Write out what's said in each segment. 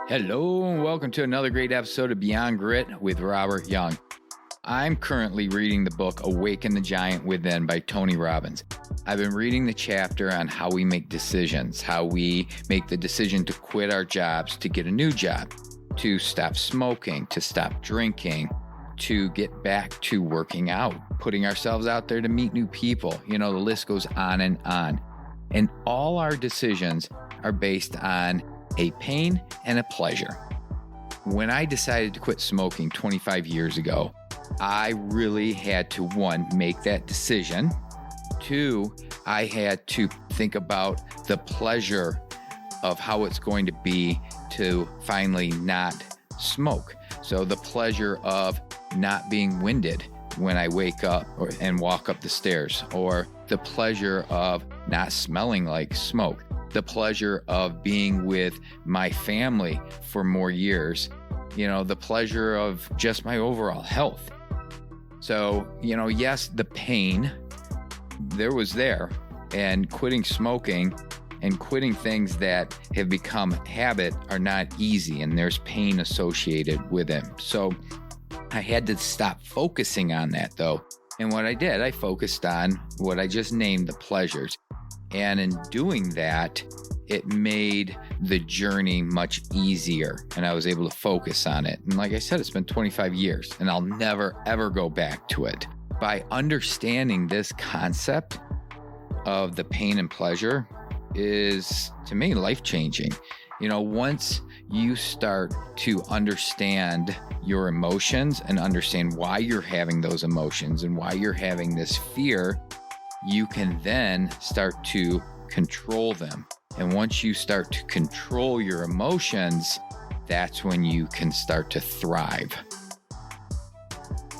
Hello, and welcome to another great episode of Beyond Grit with Robert Young. I'm currently reading the book Awaken the Giant Within by Tony Robbins. I've been reading the chapter on how we make decisions, how we make the decision to quit our jobs to get a new job, to stop smoking, to stop drinking, to get back to working out, putting ourselves out there to meet new people. You know, the list goes on and on. And all our decisions are based on a pain and a pleasure. When I decided to quit smoking 25 years ago, I really had to, one, make that decision. Two, I had to think about the pleasure of how it's going to be to finally not smoke. So the pleasure of not being winded when I wake up and walk up the stairs, or the pleasure of not smelling like smoke, the pleasure of being with my family for more years, you know, the pleasure of just my overall health. So, you know, yes, the pain was there, and quitting smoking and quitting things that have become habit are not easy, and there's pain associated with them. So I had to stop focusing on that though. And what I did, I focused on what I just named, the pleasures. And in doing that, it made the journey much easier, and I was able to focus on it. And like I said, it's been 25 years and I'll never, ever go back to it. By understanding this concept of the pain and pleasure is, to me, life-changing. You know, once you start to understand your emotions and understand why you're having those emotions and why you're having this fear, you can then start to control them. And once you start to control your emotions, that's when you can start to thrive.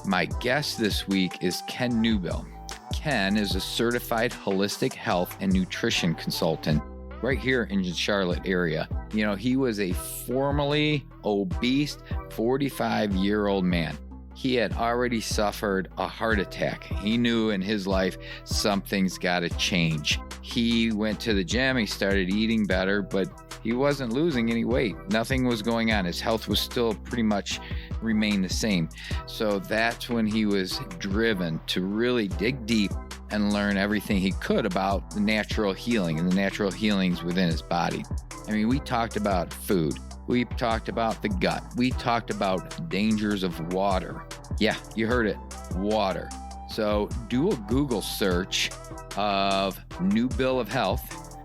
My guest this week is Ken Newbill. Ken is a certified holistic health and nutrition consultant right here in the Charlotte area. You know, he was a formerly obese 45-year-old man. He had already suffered a heart attack. He knew in his life something's got to change. He went to the gym, he started eating better, but he wasn't losing any weight. Nothing was going on. His health was still pretty much remained the same. So that's when he was driven to really dig deep and learn everything he could about the natural healing and the natural healings within his body. I mean, we talked about food. We talked about the gut. We talked about dangers of water. Yeah, you heard it, water. So do a Google search of Newbill of Health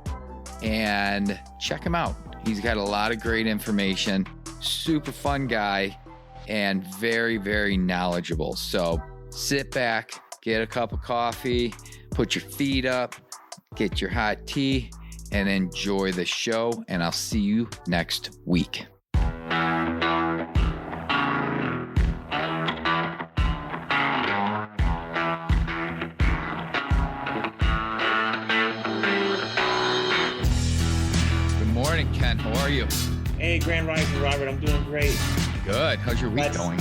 and check him out. He's got a lot of great information, super fun guy, and very, very knowledgeable. So sit back, get a cup of coffee, put your feet up, get your hot tea, and enjoy the show, and I'll see you next week. Good morning, Ken. How are you? Hey, Grand Rising, Robert. I'm doing great. Good. How's your week going?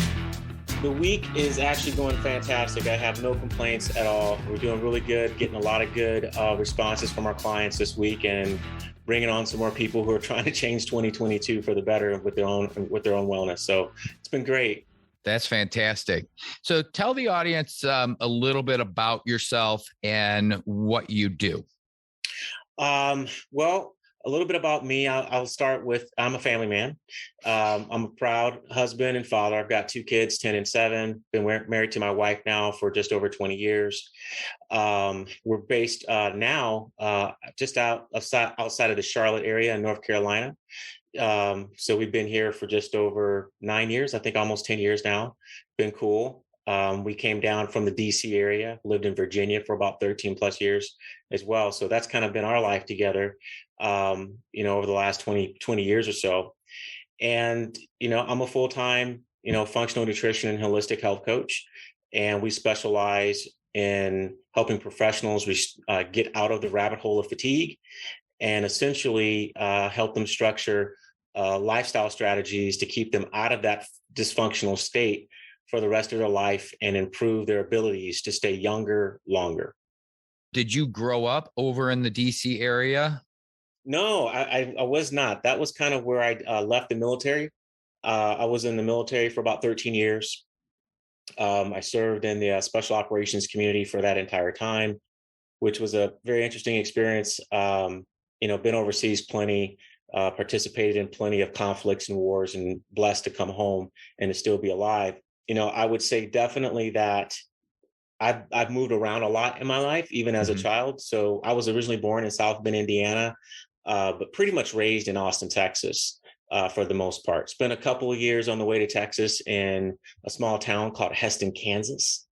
The week is actually going fantastic. I have no complaints at all. We're doing really good, getting a lot of good responses from our clients this week, and bringing on some more people who are trying to change 2022 for the better with their own wellness. So it's been great. That's fantastic. So tell the audience a little bit about yourself and what you do. Well, a little bit about me. I'll start with, I'm a family man. I'm a proud husband and father. I've got two kids, 10 and 7. Been married to my wife now for just over 20 years. We're based now just outside of the Charlotte area in North Carolina. So we've been here for just over 9 years, I think almost 10 years now. Been cool. We came down from the DC area, lived in Virginia for about 13 plus years as well. So that's kind of been our life together, over the last 20 years or so. And, I'm a full-time, functional nutrition and holistic health coach. And we specialize in helping professionals get out of the rabbit hole of fatigue and essentially help them structure lifestyle strategies to keep them out of that dysfunctional state for the rest of their life and improve their abilities to stay younger longer. Did you grow up over in the DC area? No, I was not. That was kind of where I left the military. I was in the military for about 13 years. I served in the special operations community for that entire time, which was a very interesting experience. Been overseas plenty, participated in plenty of conflicts and wars, and blessed to come home and to still be alive. I would say definitely that I've moved around a lot in my life, even as a Mhm. child. So I was originally born in South Bend, Indiana, but pretty much raised in Austin, Texas, for the most part. Spent a couple of years on the way to Texas in a small town called Heston, Kansas,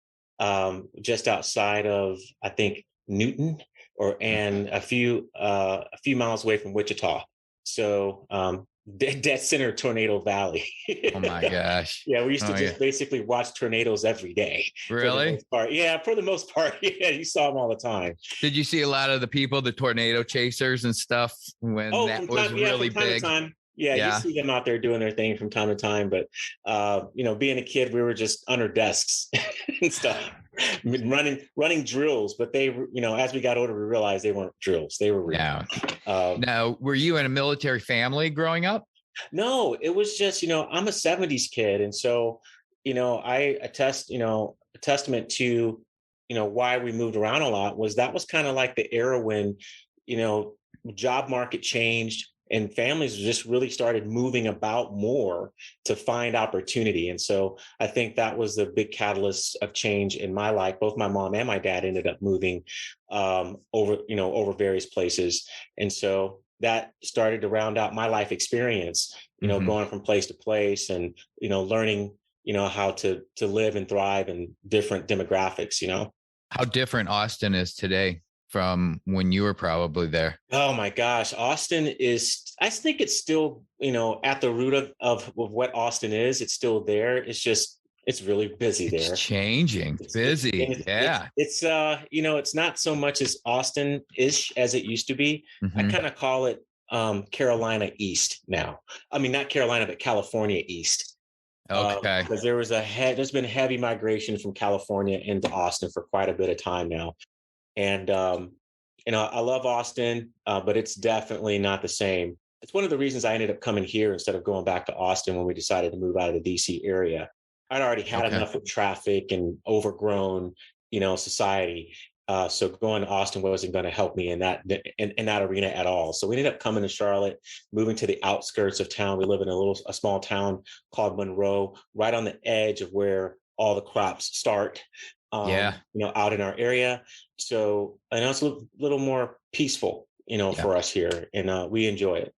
just outside of, I think, Newton, and a few miles away from Wichita. So dead center Tornado Valley. Oh my gosh. Yeah, we used to Oh yeah. just basically watch tornadoes every day for the Really? most part. Yeah, for the most part. Yeah, you saw them all the time. Did you see a lot of the people, the tornado chasers and stuff when Oh, that was from really time to big? time. Yeah, you Yeah. see them out there doing their thing from time to time. But being a kid, we were just under desks and stuff, running drills. But as we got older, we realized they weren't drills; they were real. No. Um, Now, were you in a military family growing up? No, it was just, I'm a 70s kid. And so, I attest, a testament to, why we moved around a lot was that was kind of like the era when, you know, job market changed and families just really started moving about more to find opportunity. And so I think that was the big catalyst of change in my life. Both my mom and my dad ended up moving over various places. And so that started to round out my life experience, Mhm. going from place to place and, learning, how to live and thrive in different demographics. How different Austin is today from when you were probably there. Oh my gosh. Austin I think it's still, at the root of what Austin is. It's still there. It's really busy It's there. changing, busy. Yeah. It's not so much as Austin-ish as it used to be. I Mhm. kind of call it Carolina East now. I mean, not Carolina, but California East. Okay. Because there's been heavy migration from California into Austin for quite a bit of time now. And I love Austin, but it's definitely not the same. It's one of the reasons I ended up coming here instead of going back to Austin when we decided to move out of the DC area. I'd already had Okay. enough of traffic and overgrown, society. So going to Austin wasn't going to help me in that arena at all. So we ended up coming to Charlotte, moving to the outskirts of town. We live in a small town called Monroe, right on the edge of where all the crops start. Yeah. Out in our area. So I know it's a little more peaceful, Yeah. for us here, and we enjoy it.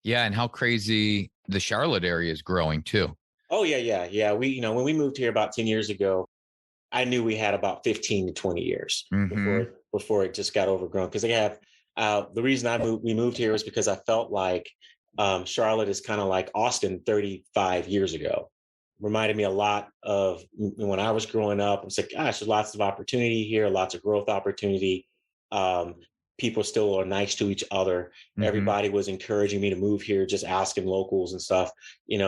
Yeah. And how crazy the Charlotte area is growing too. Oh yeah, yeah, yeah. When we moved here about 10 years ago, I knew we had about 15 to 20 years Hmm. before it just got overgrown. Because the reason we moved here was because I felt like Charlotte is kind of like Austin 35 years ago. Reminded me a lot of when I was growing up. It's like, gosh, there's lots of opportunity here, lots of growth opportunity. Um, People still are nice to each other. Hmm. Everybody was encouraging me to move here, just asking locals and stuff, and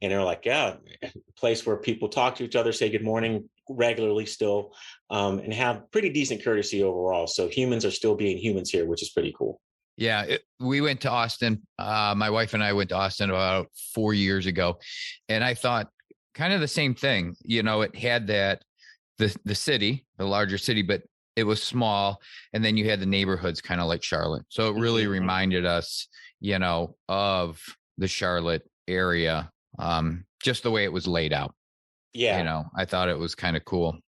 they're like, yeah, a place where people talk to each other, say good morning regularly still, and have pretty decent courtesy overall. So humans are still being humans here, which is pretty cool. Yeah. We went to Austin. My wife and I went to Austin about 4 years ago. And I thought kind of the same thing. It had the city, the larger city, but it was small. And then you had the neighborhoods kind of like Charlotte. So it really Mhm. reminded us, of the Charlotte area, just the way it was laid out. Yeah, I thought it was kind of cool.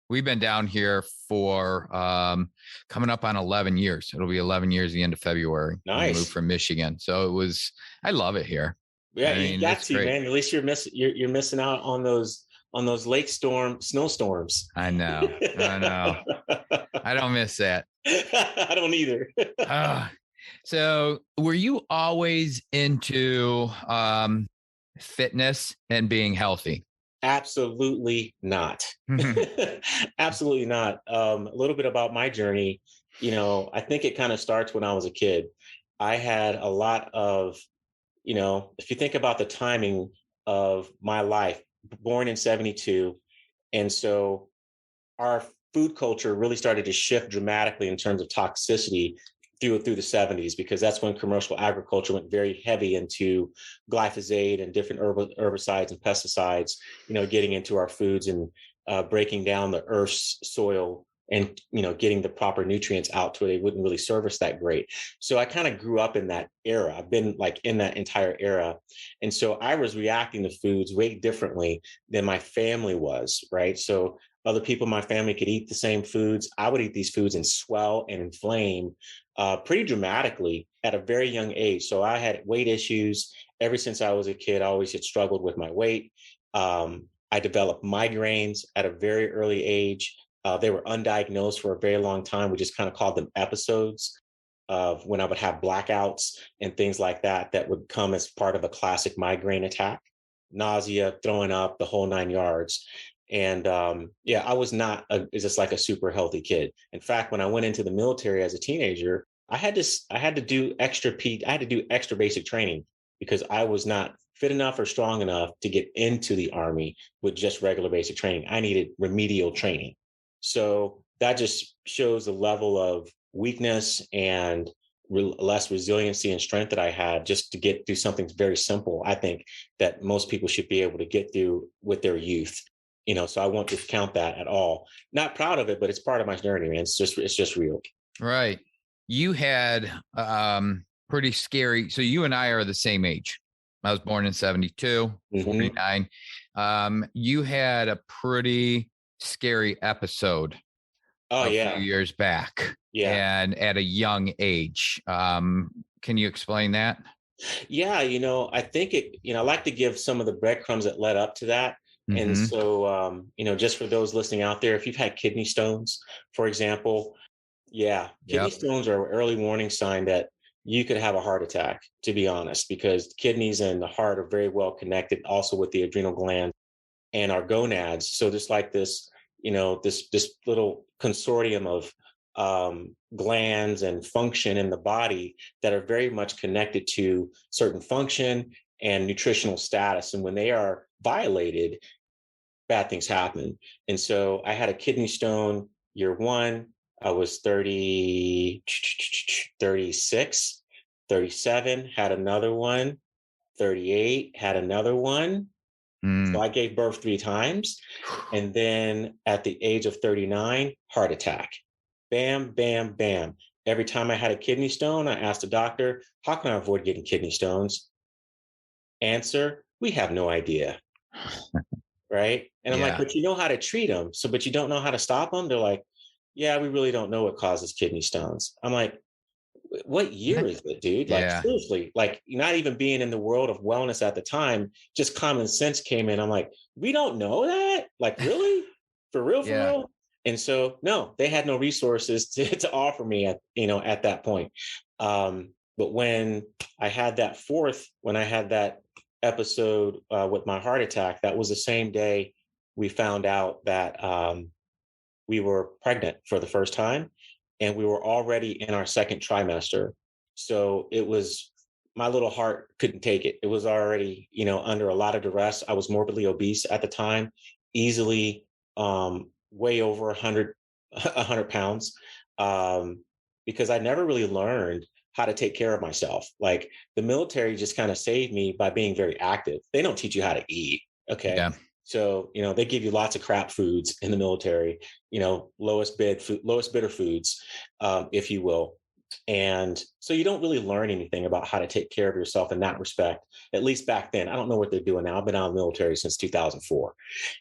We've been down here for coming up on 11 years. It'll be 11 years the end of February. We moved nice. from Michigan. So I love it here. Yeah, I you mean, got it's to, great. man. At least you're missing out on those snowstorms. I know. I know. I don't miss that. I don't either. Uh, so were you always into fitness and being healthy? Absolutely not. Absolutely not. A little bit about my journey. I think it kind of starts when I was a kid. I had a lot of, if you think about the timing of my life, born in 72. And so our food culture really started to shift dramatically in terms of toxicity through the 70s, because that's when commercial agriculture went very heavy into glyphosate and different herbicides and pesticides, getting into our foods and breaking down the earth's soil and, getting the proper nutrients out to where they wouldn't really serve us that great. So I kind of grew up in that era. I've been like in that entire era. And so I was reacting to foods way differently than my family was, right? So other people in my family could eat the same foods. I would eat these foods and swell and inflame pretty dramatically at a very young age. So I had weight issues ever since I was a kid. I always had struggled with my weight. I developed migraines at a very early age. They were undiagnosed for a very long time. We just kind of called them episodes of when I would have blackouts and things like that would come as part of a classic migraine attack, nausea, throwing up, the whole 9 yards. And I was not just like a super healthy kid. In fact, when I went into the military as a teenager, I had to do extra basic training because I was not fit enough or strong enough to get into the Army with just regular basic training. I needed remedial training. So that just shows the level of weakness and less resiliency and strength that I had just to get through something very simple. I think that most people should be able to get through with their youth. So I won't discount that at all. Not proud of it, but it's part of my journey, man. It's just real. Right. You had pretty scary. So you and I are the same age. I was born in 72, 49. You had a pretty scary episode a few years back. Yeah. And at a young age. Can you explain that? Yeah, I think I like to give some of the breadcrumbs that led up to that. And so, just for those listening out there, if you've had kidney stones, for example, kidney stones are an early warning sign that you could have a heart attack, to be honest, because the kidneys and the heart are very well connected also with the adrenal gland and our gonads. So there's like this, this little consortium of glands and function in the body that are very much connected to certain function and nutritional status. And when they are violated, bad things happen. And so I had a kidney stone year one. I was 36, 37, had another one, 38, had another one. So I gave birth 3 times. And then at the age of 39, heart attack. Bam, bam, bam. Every time I had a kidney stone, I asked the doctor, how can I avoid getting kidney stones? Answer, we have no idea. Right. And I'm like, but you know how to treat them. But you don't know how to stop them. They're like, yeah, we really don't know what causes kidney stones. I'm like, what year is it, dude? Like, seriously, like not even being in the world of wellness at the time, just common sense came in. I'm like, we don't know that? Like, really? For real, for real? And so, no, they had no resources to offer me at that point. But when I had that episode with my heart attack, that was the same day we found out that we were pregnant for the first time, and we were already in our second trimester. So it was, my little heart couldn't take it. It was already, under a lot of duress. I was morbidly obese at the time, easily way over 100 pounds, because I never really learned how to take care of myself. Like the military just kind of saved me by being very active. They don't teach you how to eat. Okay. Yeah. So, they give you lots of crap foods in the military, lowest bidder foods, if you will. And so you don't really learn anything about how to take care of yourself in that respect, at least back then. I don't know what they're doing now. I've been out of the military since 2004.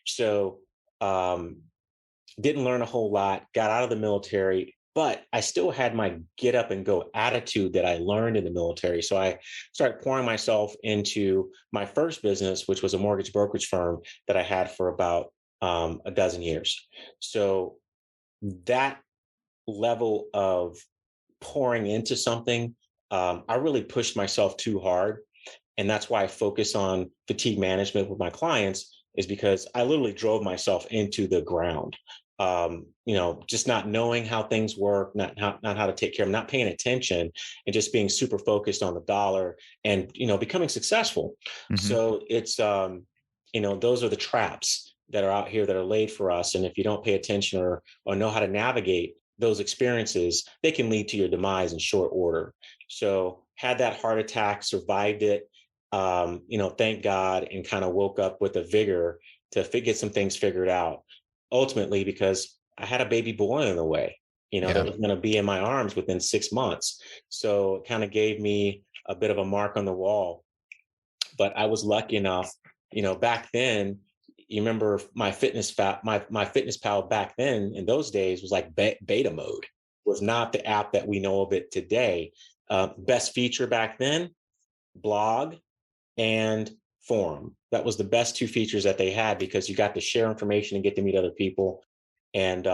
So didn't learn a whole lot, got out of the military, but I still had my get up and go attitude that I learned in the military. So I started pouring myself into my first business, which was a mortgage brokerage firm that I had for about a dozen years. So that level of pouring into something, I really pushed myself too hard. And that's why I focus on fatigue management with my clients, is because I literally drove myself into the ground. Just not knowing how things work, not how to take care of them, not paying attention, and just being super focused on the dollar and, becoming successful. So it's, those are the traps that are out here that are laid for us. And if you don't pay attention or know how to navigate those experiences, they can lead to your demise in short order. So had that heart attack, survived it, thank God, and kind of woke up with a vigor to get some things figured out. Ultimately, because I had a baby boy in the way, that was going to be in my arms within 6 months. So it kind of gave me a bit of a mark on the wall. But I was lucky enough, back then, you remember my my fitness pal back then in those days was like beta mode, was not the app that we know of it today. Best feature back then, blog and forum. That was the best two features that they had, because you got to share information and get to meet other people. And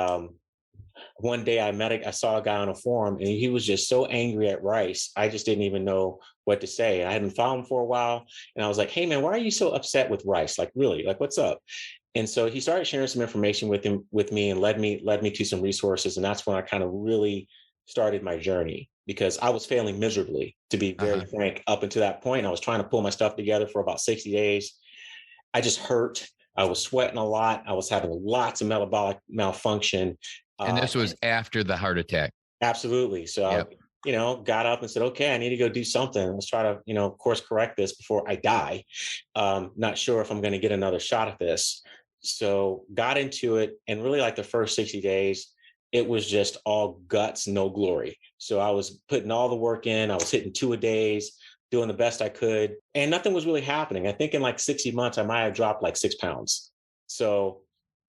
one day I saw a guy on a forum, and he was just so angry at rice. I just didn't even know what to say. I hadn't followed him for a while. And I was like, hey man, why are you so upset with rice? Like, really, like, what's up? And so he started sharing some information with me and led me to some resources. And that's when I kind of really started my journey, because I was failing miserably, to be very frank, up until that point. I was trying to pull my stuff together for about 60 days. I just hurt. I was sweating a lot. I was having lots of metabolic malfunction. And this was after the heart attack. Absolutely. So I, got up and said, okay, I need to go do something. Let's try to, course correct this before I die. Not sure if I'm going to get another shot at this. So got into it. And really, like, the first 60 days, it was just all guts, no glory. So I was putting all the work in. I was hitting 2 a days, doing the best I could, and nothing was really happening. I think in like 60 months, I might have dropped like 6 pounds. So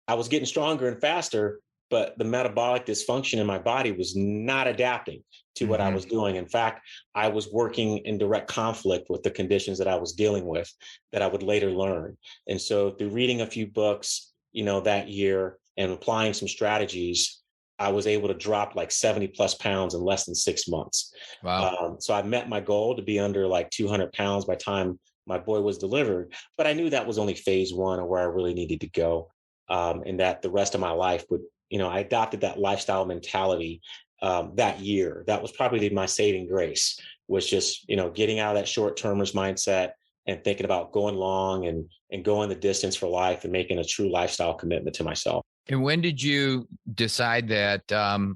I was getting stronger and faster, but the metabolic dysfunction in my body was not adapting to what I was doing. In fact, I was working in direct conflict with the conditions that I was dealing with, that I would later learn. And so through reading a few books, that year, and applying some strategies, I was able to drop like 70 plus pounds in less than 6 months. Wow. So I met my goal to be under like 200 pounds by the time my boy was delivered. But I knew that was only phase one of where I really needed to go. And that the rest of my life would, I adopted that lifestyle mentality that year. That was probably my saving grace, was just, getting out of that short-termers mindset and thinking about going long and going the distance for life and making a true lifestyle commitment to myself. And when did you decide that,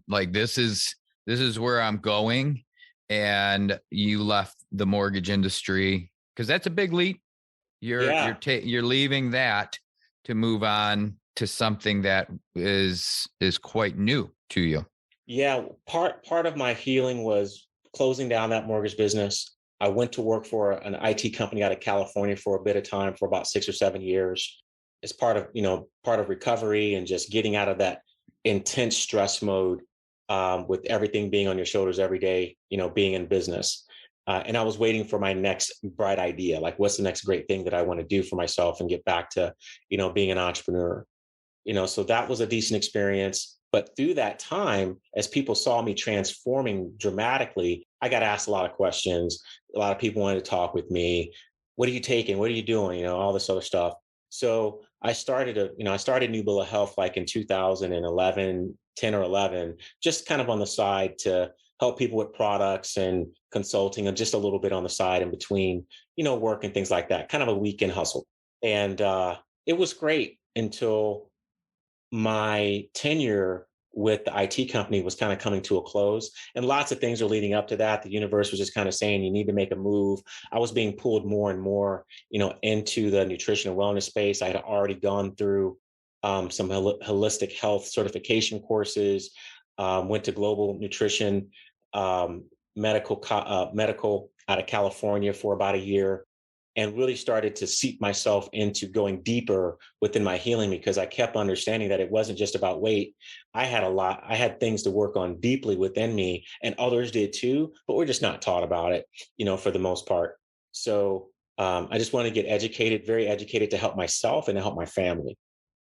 like, this is where I'm going, and you left the mortgage industry? Because that's a big leap. You're leaving that to move on to something that is quite new to you. Yeah, part of my healing was closing down that mortgage business. I went to work for an IT company out of California for a bit of time, for about 6 or 7 years, as part of recovery and just getting out of that intense stress mode, with everything being on your shoulders every day, being in business. And I was waiting for my next bright idea. Like, what's the next great thing that I want to do for myself and get back to, being an entrepreneur. So that was a decent experience. But through that time, as people saw me transforming dramatically, I got asked a lot of questions. A lot of people wanted to talk with me. What are you taking? What are you doing? All this other stuff. So I started Newbill of Health like in 2011, 10 or 11, just kind of on the side to help people with products and consulting, and just a little bit on the side in between, work and things like that, kind of a weekend hustle. And it was great until my tenure with the IT company was kind of coming to a close, and lots of things are leading up to that. The universe was just kind of saying, you need to make a move. I was being pulled more and more, into the nutrition and wellness space. I had already gone through some holistic health certification courses, went to global nutrition, medical out of California for about a year, and really started to seep myself into going deeper within my healing, because I kept understanding that it wasn't just about weight. I had things to work on deeply within me, and others did too, but we're just not taught about it, for the most part. So I just want to get educated, very educated, to help myself and to help my family.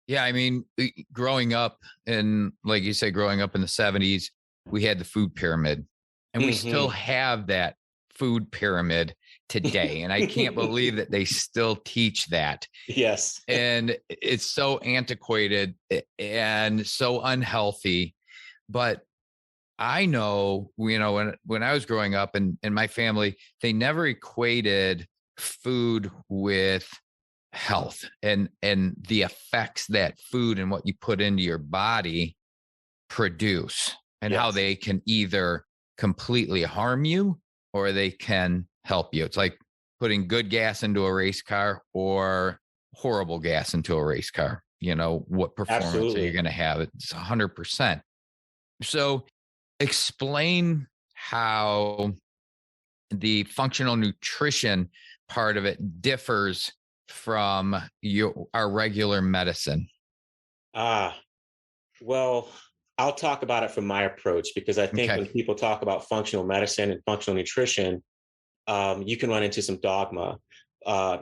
Yeah. I mean, growing up, and like you said, growing up in the 70s, we had the food pyramid, and we still have that food pyramid today. And I can't believe that they still teach that. Yes. And it's so antiquated and so unhealthy. But I know, when I was growing up, and my family, they never equated food with health and the effects that food and what you put into your body produce. and how they can either completely harm you or they can help you. It's like putting good gas into a race car or horrible gas into a race car. What performance are you going to have? It's 100%. So explain how the functional nutrition part of it differs from our regular medicine. Well, I'll talk about it from my approach, because I think when people talk about functional medicine and functional nutrition, you can run into some dogma.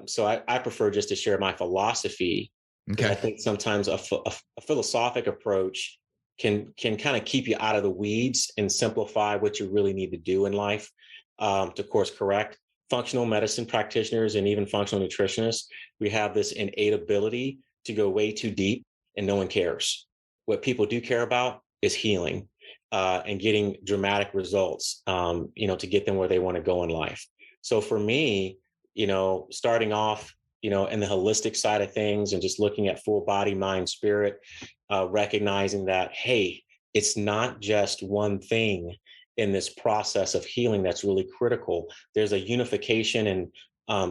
So I prefer just to share my philosophy, because I think sometimes a philosophic approach can kind of keep you out of the weeds and simplify what you really need to do in life to course correct. Functional medicine practitioners and even functional nutritionists, we have this innate ability to go way too deep, and no one cares. What people do care about is healing and getting dramatic results, to get them where they want to go in life. So for me, starting off, in the holistic side of things and just looking at full body, mind, spirit, recognizing that, hey, it's not just one thing in this process of healing that's really critical. There's a unification and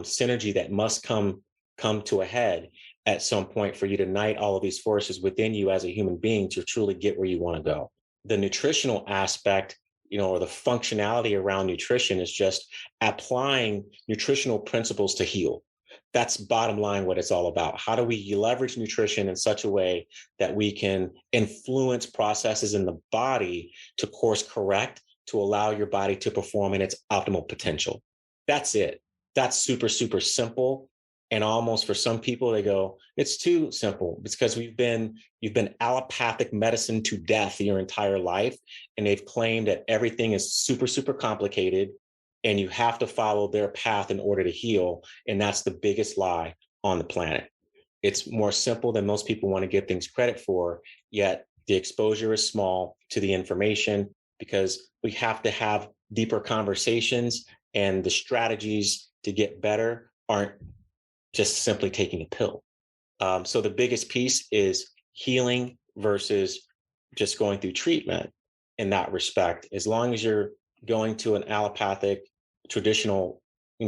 synergy that must come to a head at some point for you to unite all of these forces within you as a human being to truly get where you want to go. The nutritional aspect, or the functionality around nutrition, is just applying nutritional principles to heal. That's bottom line what it's all about. How do we leverage nutrition in such a way that we can influence processes in the body to course correct, to allow your body to perform in its optimal potential? That's it. That's super, super simple. And almost for some people, they go, it's too simple. It's because you've been allopathic medicine to death your entire life. And they've claimed that everything is super, super complicated and you have to follow their path in order to heal. And that's the biggest lie on the planet. It's more simple than most people want to give things credit for, yet the exposure is small to the information, because we have to have deeper conversations, and the strategies to get better aren't just simply taking a pill. So the biggest piece is healing versus just going through treatment in that respect. As long as you're going to an allopathic, traditional,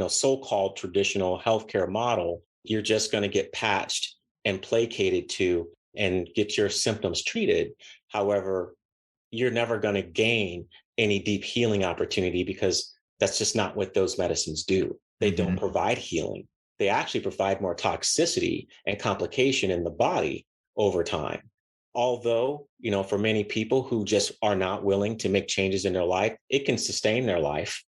so-called traditional healthcare model, you're just going to get patched and placated to and get your symptoms treated. However, you're never going to gain any deep healing opportunity, because that's just not what those medicines do. They don't provide healing. They actually provide more toxicity and complication in the body over time. Although, for many people who just are not willing to make changes in their life, it can sustain their life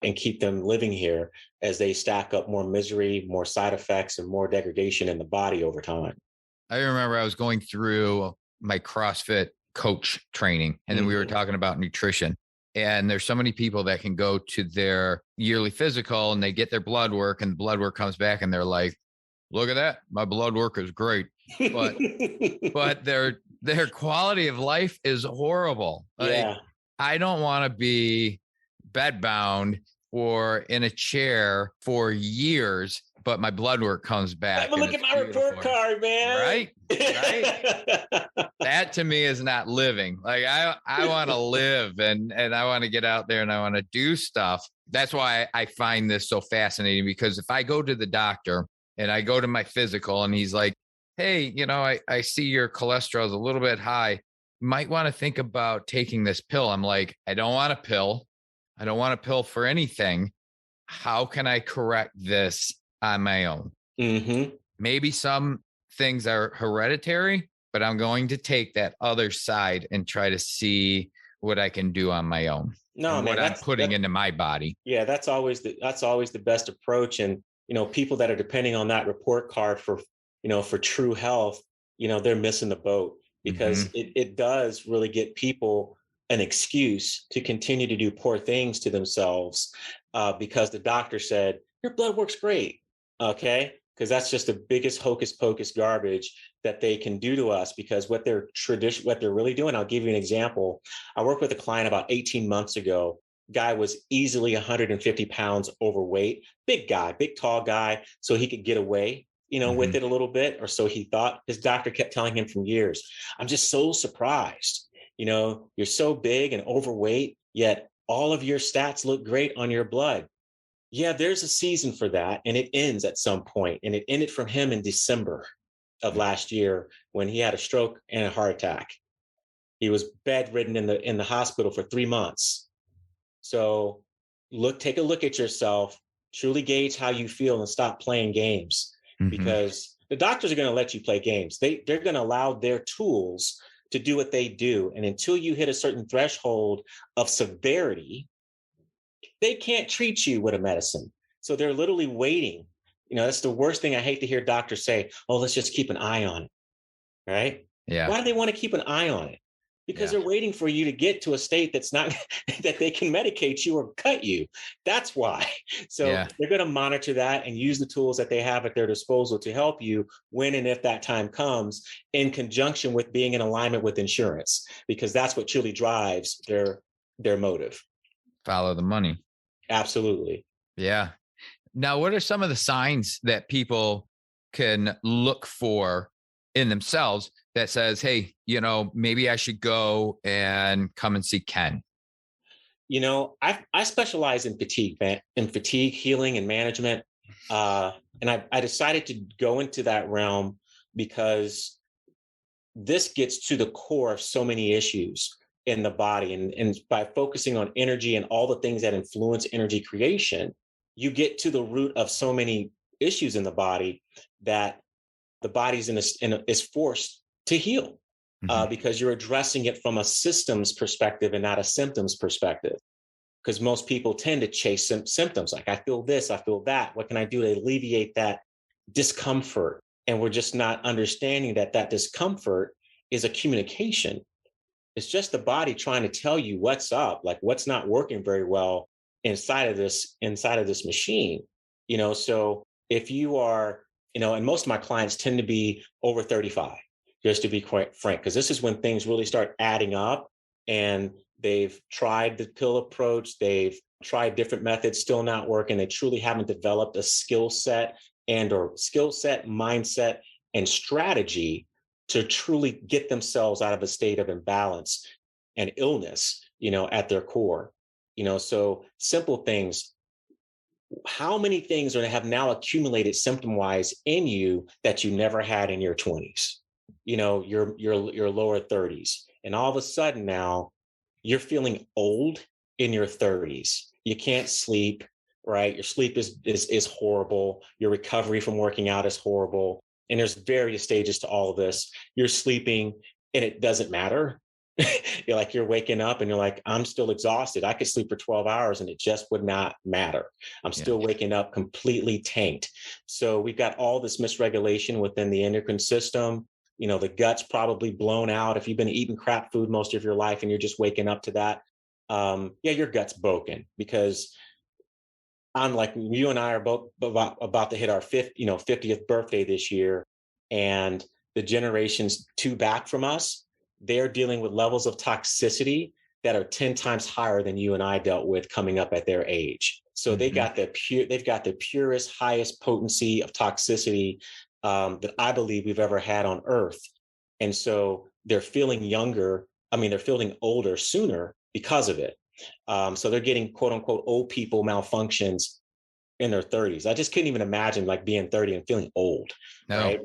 and keep them living here as they stack up more misery, more side effects, and more degradation in the body over time. I remember I was going through my CrossFit coach training, and then we were talking about nutrition. And there's so many people that can go to their yearly physical and they get their blood work, and the blood work comes back and they're like, look at that, my blood work is great. But their quality of life is horrible. Yeah. I don't want to be bedbound or in a chair for years, but my blood work comes back. Look at my report card, man. Right? That to me is not living. Like I want to live and I want to get out there and I want to do stuff. That's why I find this so fascinating, because if I go to the doctor and I go to my physical and he's like, hey, I see your cholesterol is a little bit high. You might want to think about taking this pill. I'm like, I don't want a pill. I don't want a pill for anything. How can I correct this on my own? Maybe some things are hereditary, but I'm going to take that other side and try to see what I can do on my own. No, man, what I'm putting into my body. Yeah, that's always the best approach. And people that are depending on that report card for true health, they're missing the boat, because it does really get people an excuse to continue to do poor things to themselves because the doctor said your blood works great. Okay. Because that's just the biggest hocus pocus garbage that they can do to us, because what they're really doing. I'll give you an example. I worked with a client about 18 months ago. Guy was easily 150 pounds overweight, big guy, big, tall guy. So he could get away, with it a little bit, or so he thought. His doctor kept telling him for years, I'm just so surprised You're so big and overweight, yet all of your stats look great on your blood. Yeah, there's a season for that, and it ends at some point. And it ended from him in December of last year when he had a stroke and a heart attack. He was bedridden in the hospital for 3 months. So take a look at yourself, truly gauge how you feel, and stop playing games, because the doctors are going to let you play games. They're going to allow their tools to do what they do. And until you hit a certain threshold of severity, they can't treat you with a medicine. So they're literally waiting. That's the worst thing. I hate to hear doctors say, oh, let's just keep an eye on it. Right? Yeah. Why do they want to keep an eye on it? Because they're waiting for you to get to a state that's not that they can medicate you or cut you. That's why. So they're going to monitor that and use the tools that they have at their disposal to help you when and if that time comes, in conjunction with being in alignment with insurance, because that's what truly drives their motive. Follow the money. Absolutely. Yeah. Now, what are some of the signs that people can look for in themselves that says, hey, maybe I should go and come and see Ken? I specialize in fatigue healing and management. And I decided to go into that realm because this gets to the core of so many issues in the body. And by focusing on energy and all the things that influence energy creation, you get to the root of so many issues in the body that the body's is forced to heal, because you're addressing it from a systems perspective and not a symptoms perspective. Because most people tend to chase symptoms, like, I feel this, I feel that. What can I do to alleviate that discomfort? And we're just not understanding that discomfort is a communication. It's just the body trying to tell you what's up, like what's not working very well inside of this machine. So if you are, and most of my clients tend to be over 35, just to be quite frank, because this is when things really start adding up, and they've tried the pill approach, they've tried different methods, still not working. They truly haven't developed a skill set, mindset, and strategy to truly get themselves out of a state of imbalance and illness, at their core. So simple things. How many things have now accumulated symptom-wise in you that you never had in your 20s, your lower 30s, and all of a sudden now you're feeling old in your 30s. You can't sleep, right? Your sleep is horrible. Your recovery from working out is horrible. And there's various stages to all of this. You're sleeping and it doesn't matter. You're waking up and you're like, I'm still exhausted. I could sleep for 12 hours and it just would not matter. I'm still waking up completely tanked. So we've got all this misregulation within the endocrine system. The gut's probably blown out. If you've been eating crap food most of your life and you're just waking up to that, your gut's broken, because I'm like, you and I are both about to hit our 50th birthday this year. And the generations two back from us, they're dealing with levels of toxicity that are 10 times higher than you and I dealt with coming up at their age. So they've got the purest, highest potency of toxicity that I believe we've ever had on Earth. And so they're feeling they're feeling older sooner because of it. So they're getting quote unquote old people malfunctions in their 30s. I just couldn't even imagine being 30 and feeling old. No. Right.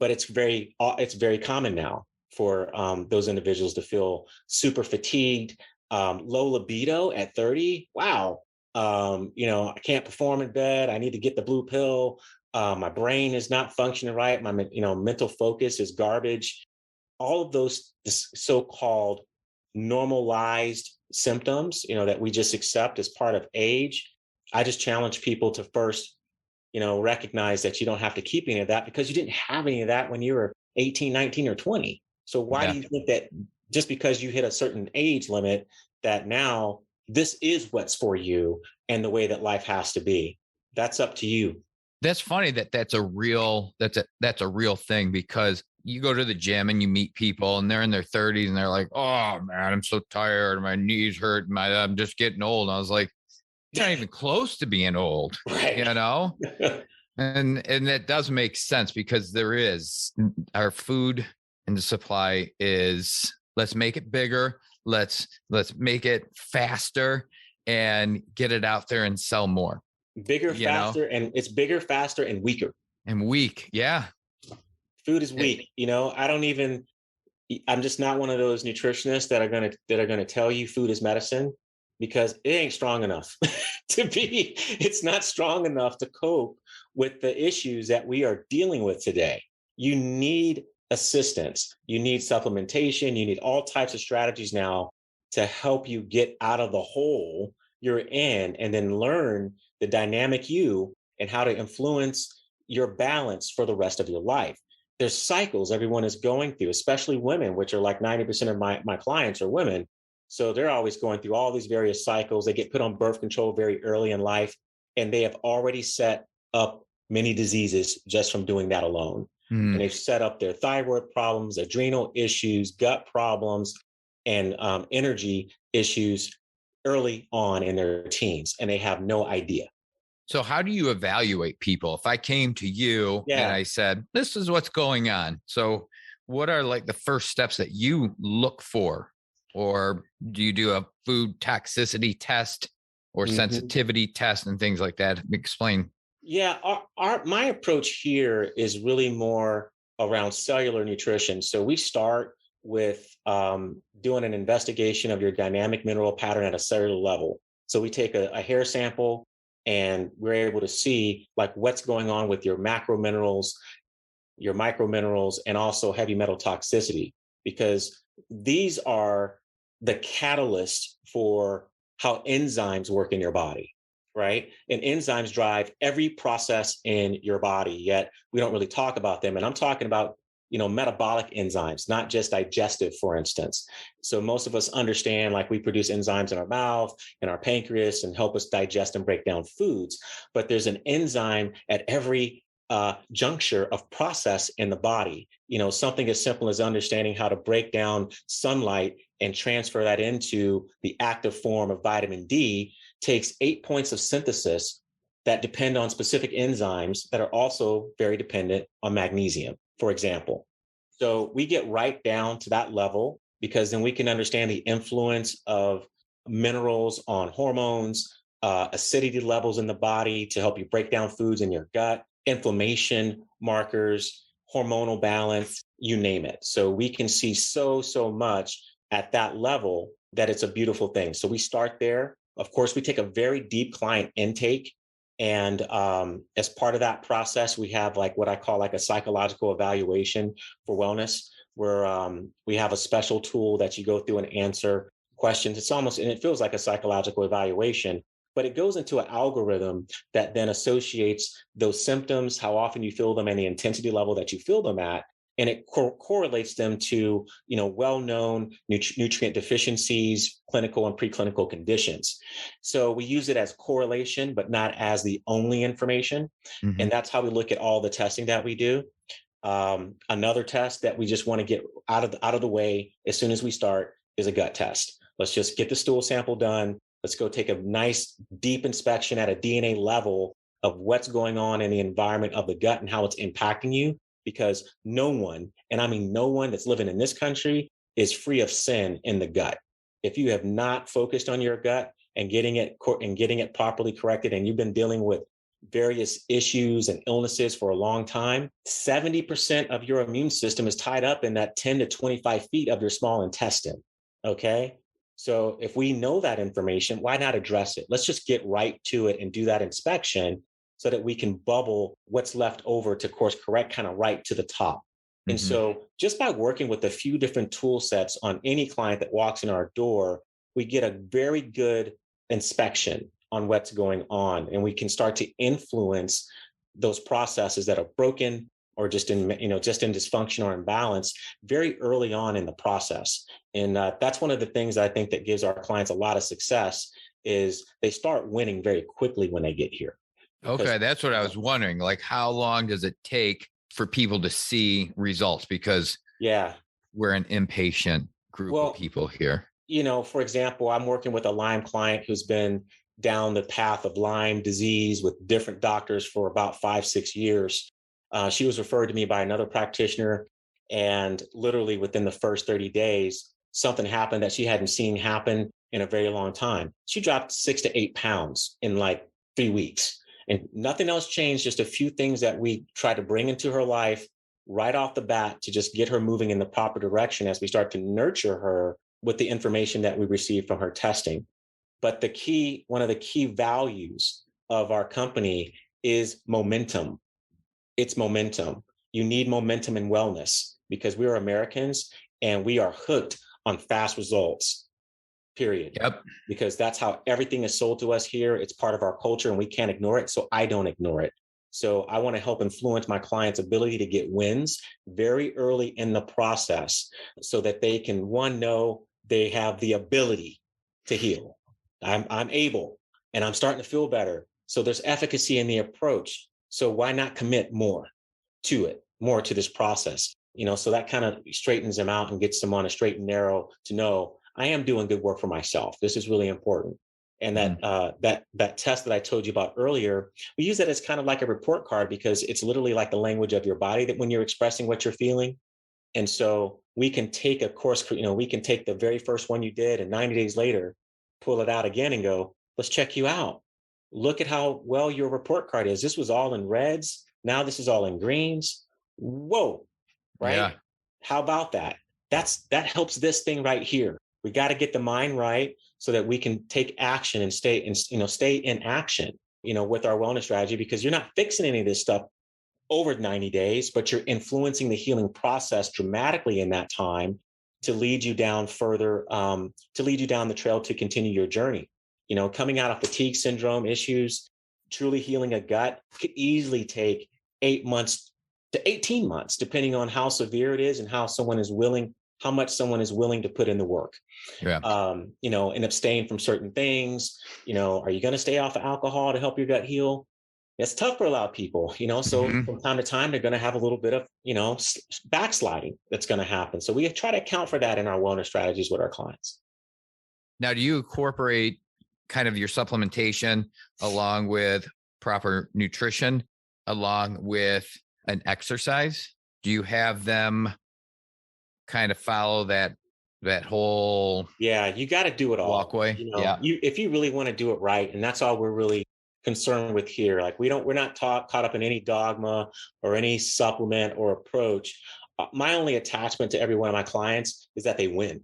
But it's very common now for those individuals to feel super fatigued, low libido at 30. Wow. I can't perform in bed. I need to get the blue pill. My brain is not functioning right. My mental focus is garbage. All of those so-called normalized symptoms, that we just accept as part of age. I just challenge people to first, recognize that you don't have to keep any of that, because you didn't have any of that when you were 18, 19, or 20. So why do you think that just because you hit a certain age limit that now this is what's for you and the way that life has to be? That's up to you. That's funny that's a real thing, because you go to the gym and you meet people and they're in their 30s and they're like, oh man, I'm so tired. My knees hurt. I'm just getting old. And I was like, you're not even close to being old, right. And that does make sense, because our food and the supply is let's make it bigger. Let's make it faster and get it out there and sell more. Bigger, faster, and it's bigger, faster, and weaker. And weak. Yeah. Food is weak. I'm just not one of those nutritionists that are gonna tell you food is medicine, because it ain't strong enough it's not strong enough to cope with the issues that we are dealing with today. You need assistance, you need supplementation, you need all types of strategies now to help you get out of the hole you're in, and then learn the dynamic you and how to influence your balance for the rest of your life. There's cycles everyone is going through, especially women, which are like 90% of my clients are women. So they're always going through all these various cycles. They get put on birth control very early in life, and they have already set up many diseases just from doing that alone. And they've set up their thyroid problems, adrenal issues, gut problems, and energy issues early on in their teens, and they have no idea. So how do you evaluate people? If I came to you and I said, this is what's going on. So what are like the first steps that you look for? Or do you do a food toxicity test or sensitivity test and things like that? Explain. Yeah, my approach here is really more around cellular nutrition. So we start with doing an investigation of your dynamic mineral pattern at a cellular level. So we take a hair sample, and we're able to see like what's going on with your macro minerals, your micro minerals, and also heavy metal toxicity, because these are the catalyst for how enzymes work in your body, right? And enzymes drive every process in your body, yet we don't really talk about them. And I'm talking about, metabolic enzymes, not just digestive, for instance. So most of us understand, like, we produce enzymes in our mouth and our pancreas and help us digest and break down foods. But there's an enzyme at every juncture of process in the body. Something as simple as understanding how to break down sunlight and transfer that into the active form of vitamin D takes 8 points of synthesis that depend on specific enzymes that are also very dependent on magnesium, for example. So we get right down to that level, because then we can understand the influence of minerals on hormones, acidity levels in the body to help you break down foods in your gut, inflammation markers, hormonal balance, you name it. So we can see so much at that level that it's a beautiful thing. So we start there. Of course, we take a very deep client intake. And as part of that process, we have like what I call like a psychological evaluation for wellness, where we have a special tool that you go through and answer questions. And it feels like a psychological evaluation, but it goes into an algorithm that then associates those symptoms, how often you feel them, and the intensity level that you feel them at. And it correlates them to, well-known nutrient deficiencies, clinical and preclinical conditions. So we use it as correlation, but not as the only information. And that's how we look at all the testing that we do. Another test that we just want to get out of the way as soon as we start is a gut test. Let's just get the stool sample done. Let's go take a nice deep inspection at a DNA level of what's going on in the environment of the gut and how it's impacting you. Because no one, and I mean no one that's living in this country, is free of sin in the gut. If you have not focused on your gut and getting it properly corrected, and you've been dealing with various issues and illnesses for a long time, 70% of your immune system is tied up in that 10 to 25 feet of your small intestine. Okay. So if we know that information, why not address it? Let's just get right to it and do that inspection, so that we can bubble what's left over to course correct kind of right to the top. And so just by working with a few different tool sets on any client that walks in our door, we get a very good inspection on what's going on. And we can start to influence those processes that are broken or just in dysfunction or imbalance very early on in the process. And that's one of the things I think that gives our clients a lot of success, is they start winning very quickly when they get here. Okay, that's what I was wondering. Like, how long does it take for people to see results? Because we're an impatient group of people here. For example, I'm working with a Lyme client who's been down the path of Lyme disease with different doctors for about 5-6 years. She was referred to me by another practitioner, and literally within the first 30 days, something happened that she hadn't seen happen in a very long time. She dropped 6 to 8 pounds in like 3 weeks, and nothing else changed. Just a few things that we tried to bring into her life right off the bat to just get her moving in the proper direction as we start to nurture her with the information that we received from her testing. But one of the key values of our company is momentum. It's momentum. You need momentum in wellness because we're Americans and we are hooked on fast results, period. Yep. Because that's how everything is sold to us here. It's part of our culture and we can't ignore it. So I don't ignore it. So I want to help influence my clients' ability to get wins very early in the process so that they can, one, know they have the ability to heal. I'm able and I'm starting to feel better. So there's efficacy in the approach. So why not commit more to this process? So that kind of straightens them out and gets them on a straight and narrow to know I am doing good work for myself. This is really important. And that test that I told you about earlier, we use that as kind of like a report card because it's literally like the language of your body that when you're expressing what you're feeling. And so we can take a course, we can take the very first one you did and 90 days later, pull it out again and go, let's check you out. Look at how well your report card is. This was all in reds. Now this is all in greens. Whoa, right? Yeah. How about that? That helps this thing right here. We got to get the mind right so that we can take action and stay in action, with our wellness strategy, because you're not fixing any of this stuff over 90 days, but you're influencing the healing process dramatically in that time to lead you down further, to lead you down the trail to continue your journey. Coming out of fatigue syndrome issues, truly healing a gut could easily take 8 months to 18 months, depending on how severe it is and how much someone is willing to put in the work. Yeah. And abstain from certain things. Are you going to stay off of alcohol to help your gut heal? It's tough for a lot of people, so from time to time, they're going to have a little bit of, backsliding that's going to happen. So we try to account for that in our wellness strategies with our clients. Now, do you incorporate kind of your supplementation along with proper nutrition, along with an exercise? Do you have them kind of follow that whole you got to do it all walkway? If you really want to do it right, and that's all we're really concerned with here. Like we're not caught up in any dogma or any supplement or approach. My only attachment to every one of my clients is that they win.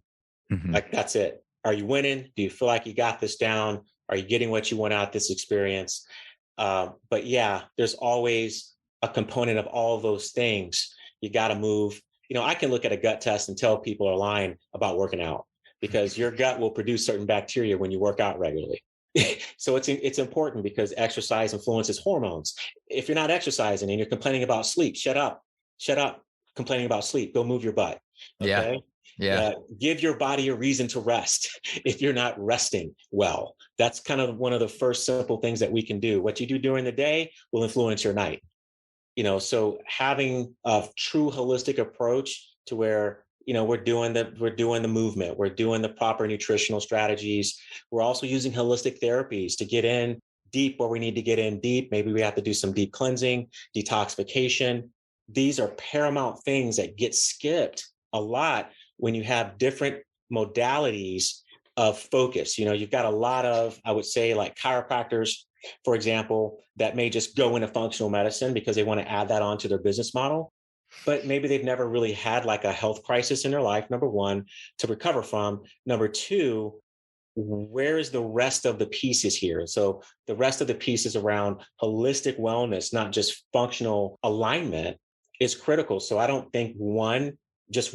Mm-hmm. Like that's it. Are you winning? Do you feel like you got this down? Are you getting what you want out of this experience? But yeah, there's always a component of all of those things. You got to move. I can look at a gut test and tell people are lying about working out because your gut will produce certain bacteria when you work out regularly. So it's important because exercise influences hormones. If you're not exercising and you're complaining about sleep, shut up complaining about sleep. Go move your butt. Okay. Yeah. Give your body a reason to rest if you're not resting well. That's kind of one of the first simple things that we can do. What you do during the day will influence your night. So having a true holistic approach to where, we're doing the movement, we're doing the proper nutritional strategies. We're also using holistic therapies to get in deep where we need to get in deep. Maybe we have to do some deep cleansing, detoxification. These are paramount things that get skipped a lot when you have different modalities of focus. You've got a lot of, I would say, like chiropractors, for example, that may just go into functional medicine because they want to add that onto their business model. But maybe they've never really had like a health crisis in their life, number one, to recover from. Number two, where is the rest of the pieces here? So the rest of the pieces around holistic wellness, not just functional alignment, is critical. So I don't think one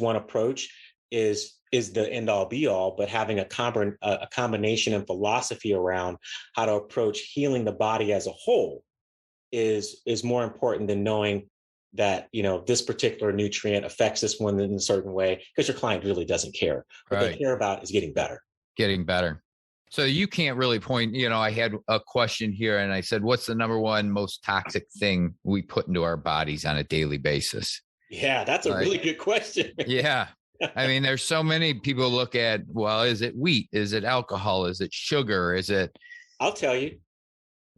approach is the end all be all, but having a combination and philosophy around how to approach healing the body as a whole is more important than knowing that, this particular nutrient affects this one in a certain way, because your client really doesn't care. What they care about is getting better. So you can't really point, I had a question here and I said, what's the number one most toxic thing we put into our bodies on a daily basis? Yeah, that's a really good question. Yeah. I mean, there's so many people look at, well, is it wheat? Is it alcohol? Is it sugar? Is it? I'll tell you.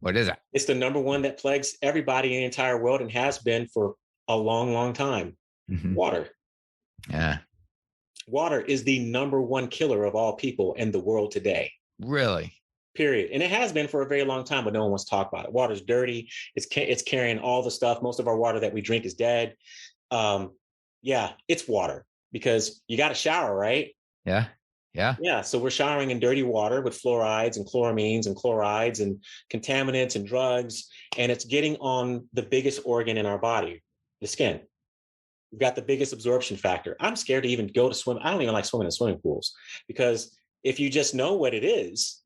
What is it? It's the number one that plagues everybody in the entire world and has been for a long, long time. Mm-hmm. Water. Yeah. Water is the number one killer of all people in the world today. Really? Period. And it has been for a very long time, but no one wants to talk about it. Water's dirty. It's carrying all the stuff. Most of our water that we drink is dead. Yeah, it's water because you got to shower, right? Yeah. Yeah. Yeah. So we're showering in dirty water with fluorides and chloramines and chlorides and contaminants and drugs. And it's getting on the biggest organ in our body, the skin. We've got the biggest absorption factor. I'm scared to even go to swim. I don't even like swimming in swimming pools because if you just know what it is,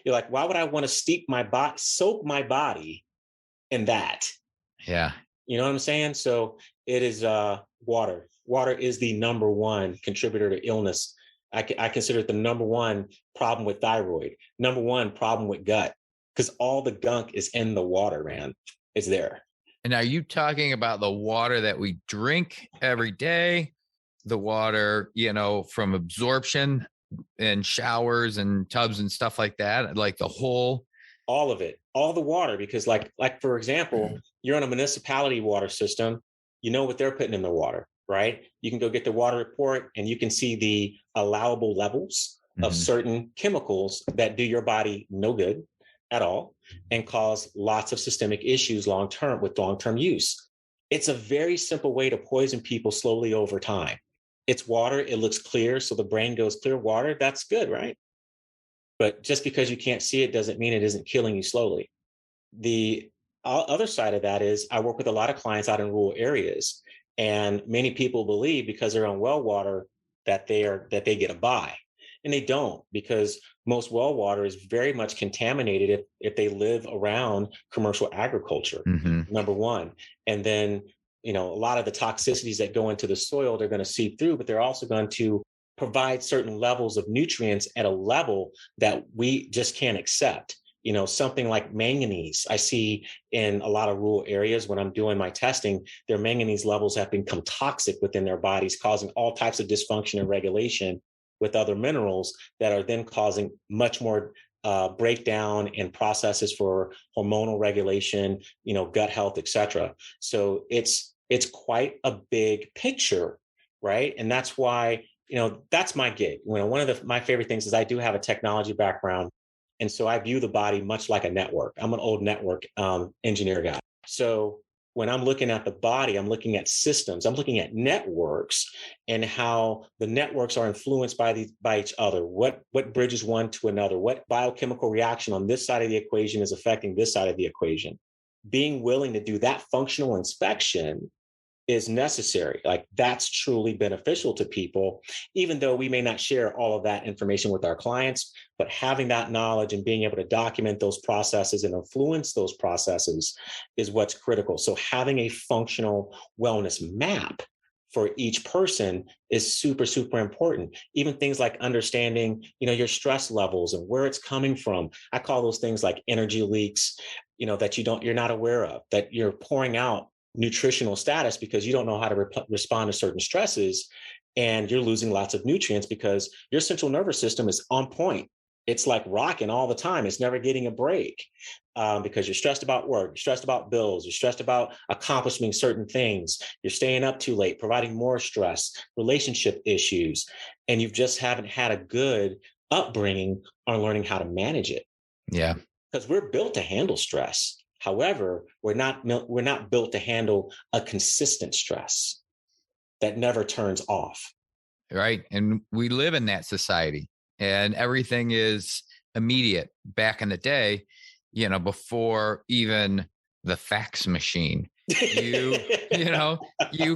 you're like, why would I want to soak my body in that? Yeah. You know what I'm saying? So it is water. Water is the number one contributor to illness. I consider it the number one problem with thyroid, number one problem with gut, because all the gunk is in the water, man. It's there. And are you talking about the water that we drink every day, the water, from absorption and showers and tubs and stuff like that, like the whole? All of it, all the water, because like for example, you're on a municipality water system, you know what they're putting in the water, right? You can go get the water report and you can see the allowable levels of certain chemicals that do your body no good at all and cause lots of systemic issues long-term use. It's a very simple way to poison people slowly over time. It's water. It looks clear. So the brain goes, clear water. That's good, right? But just because you can't see it doesn't mean it isn't killing you slowly. The other side of that is I work with a lot of clients out in rural areas, and many people believe because they're on well water that they get a buy, and they don't, because most well water is very much contaminated if they live around commercial agriculture. Number one, and then a lot of the toxicities that go into the soil, they're going to seep through, but they're also going to provide certain levels of nutrients at a level that we just can't accept. Something like manganese, I see in a lot of rural areas when I'm doing my testing, their manganese levels have become toxic within their bodies, causing all types of dysfunction and regulation with other minerals that are then causing much more breakdown and processes for hormonal regulation, gut health, etc. So it's quite a big picture, right? And that's why, that's my gig. One of my favorite things is I do have a technology background. And so I view the body much like a network. I'm an old network engineer guy. So when I'm looking at the body, I'm looking at systems, I'm looking at networks and how the networks are influenced by each other. What bridges one to another? What biochemical reaction on this side of the equation is affecting this side of the equation? Being willing to do that functional inspection is necessary. Like that's truly beneficial to people, even though we may not share all of that information with our clients, but having that knowledge and being able to document those processes and influence those processes is what's critical. So having a functional wellness map for each person is super, super important. Even things like understanding, your stress levels and where it's coming from. I call those things like energy leaks, that you're not aware of, that you're pouring out nutritional status because you don't know how to respond to certain stresses, and you're losing lots of nutrients because your central nervous system is on point. It's like rocking all the time. It's never getting a break because you're stressed about work, you're stressed about bills, you're stressed about accomplishing certain things, you're staying up too late, providing more stress, relationship issues, and you just haven't had a good upbringing on learning how to manage it. Yeah. Because we're built to handle stress. However, we're not built to handle a consistent stress that never turns off. Right. And we live in that society and everything is immediate. Back in the day, before even the fax machine, you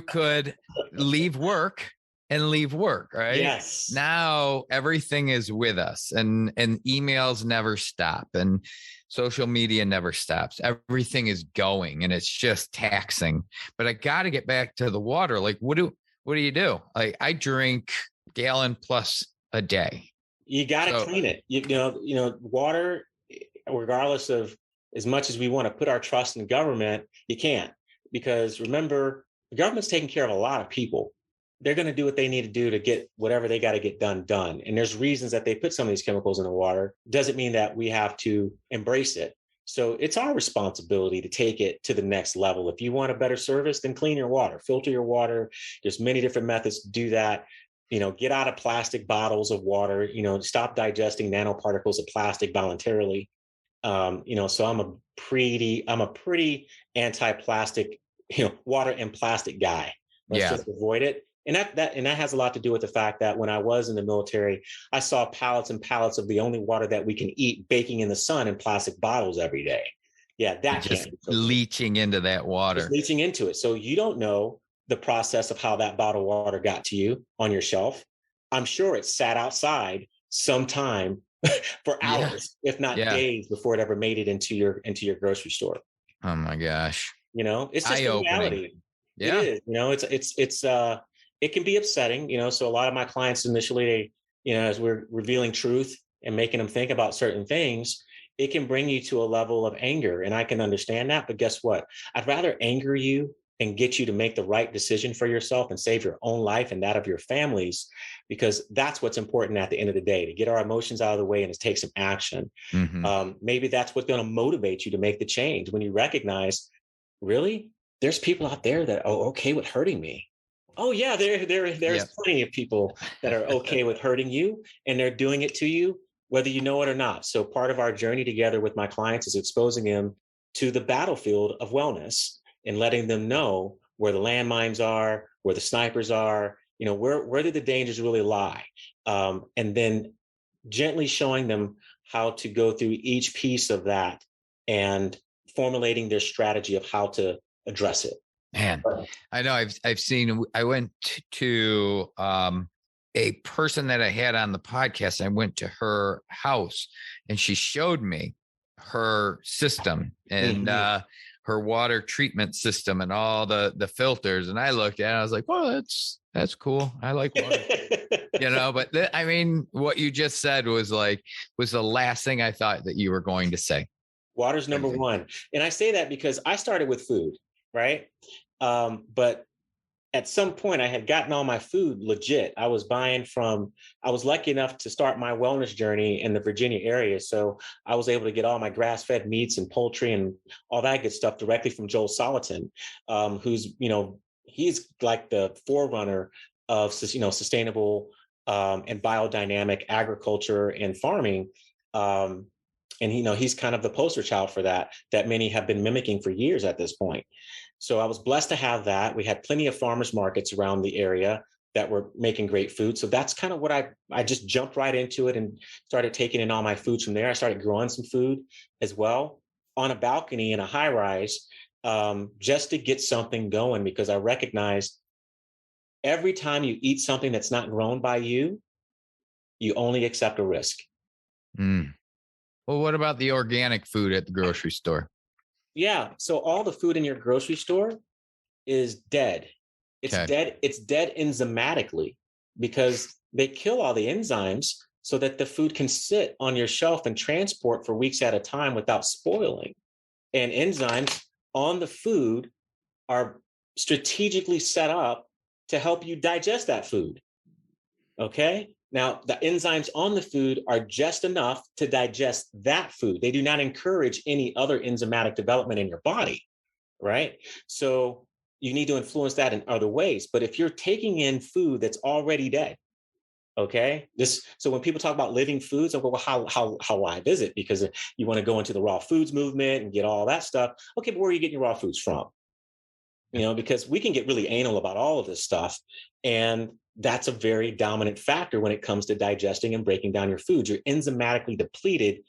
could leave work, right? Yes. Now everything is with us and emails never stop and social media never stops. Everything is going and it's just taxing. But I got to get back to the water. Like, what do you do? Like, I drink gallon plus a day. You got to clean it. Water, regardless of as much as we want to put our trust in government, you can't, because remember, the government's taking care of a lot of people. They're going to do what they need to do to get whatever they got to get done. And there's reasons that they put some of these chemicals in the water. Doesn't mean that we have to embrace it. So it's our responsibility to take it to the next level. If you want a better service, then clean your water, filter your water. There's many different methods to do that. Get out of plastic bottles of water, stop digesting nanoparticles of plastic voluntarily. So I'm a pretty anti-plastic, water and plastic guy. Let's just avoid it. And that has a lot to do with the fact that when I was in the military, I saw pallets and pallets of the only water that we can eat baking in the sun in plastic bottles every day. Yeah, that just leaching into that water. Just leaching into it. So you don't know the process of how that bottled water got to you on your shelf. I'm sure it sat outside sometime for hours, if not days, before it ever made it into your grocery store. Oh my gosh. It's just a reality. Yeah. It is. It can be upsetting, so a lot of my clients initially, as we're revealing truth and making them think about certain things, it can bring you to a level of anger. And I can understand that. But guess what? I'd rather anger you and get you to make the right decision for yourself and save your own life and that of your families, because that's what's important at the end of the day, to get our emotions out of the way and to take some action. Maybe that's what's going to motivate you to make the change when you recognize, really, there's people out there that are okay with hurting me. Oh yeah, there's plenty of people that are okay with hurting you, and they're doing it to you, whether you know it or not. So part of our journey together with my clients is exposing them to the battlefield of wellness and letting them know where the landmines are, where the snipers are, where do the dangers really lie? And then gently showing them how to go through each piece of that and formulating their strategy of how to address it. Man, I know I've seen, I went to a person that I had on the podcast. I went to her house and she showed me her system and her water treatment system and all the filters. And I looked at it, I was like, well, that's cool. I like water, but what you just said was the last thing I thought that you were going to say. Water's number one. And I say that because I started with food, right? But at some point I had gotten all my food legit. I was lucky enough to start my wellness journey in the Virginia area. So I was able to get all my grass-fed meats and poultry and all that good stuff directly from Joel Salatin, who's, he's like the forerunner of, sustainable and biodynamic agriculture and farming. And, he's kind of the poster child for that many have been mimicking for years at this point. So I was blessed to have that. We had plenty of farmers markets around the area that were making great food. So that's kind of what I just jumped right into it and started taking in all my foods from there. I started growing some food as well on a balcony in a high rise, just to get something going, because I recognized every time you eat something that's not grown by you, you only accept a risk. Well, what about the organic food at the grocery store? Yeah. So all the food in your grocery store is dead. It's dead. It's dead enzymatically because they kill all the enzymes so that the food can sit on your shelf and transport for weeks at a time without spoiling. And enzymes on the food are strategically set up to help you digest that food. Okay. Now, the enzymes on the food are just enough to digest that food. They do not encourage any other enzymatic development in your body, right? So you need to influence that in other ways. But if you're taking in food that's already dead, okay, so when people talk about living foods, well, how live is it? Because you want to go into the raw foods movement and get all that stuff. Okay, but where are you getting your raw foods from? Because we can get really anal about all of this stuff. And that's a very dominant factor when it comes to digesting and breaking down your food. You're enzymatically depleted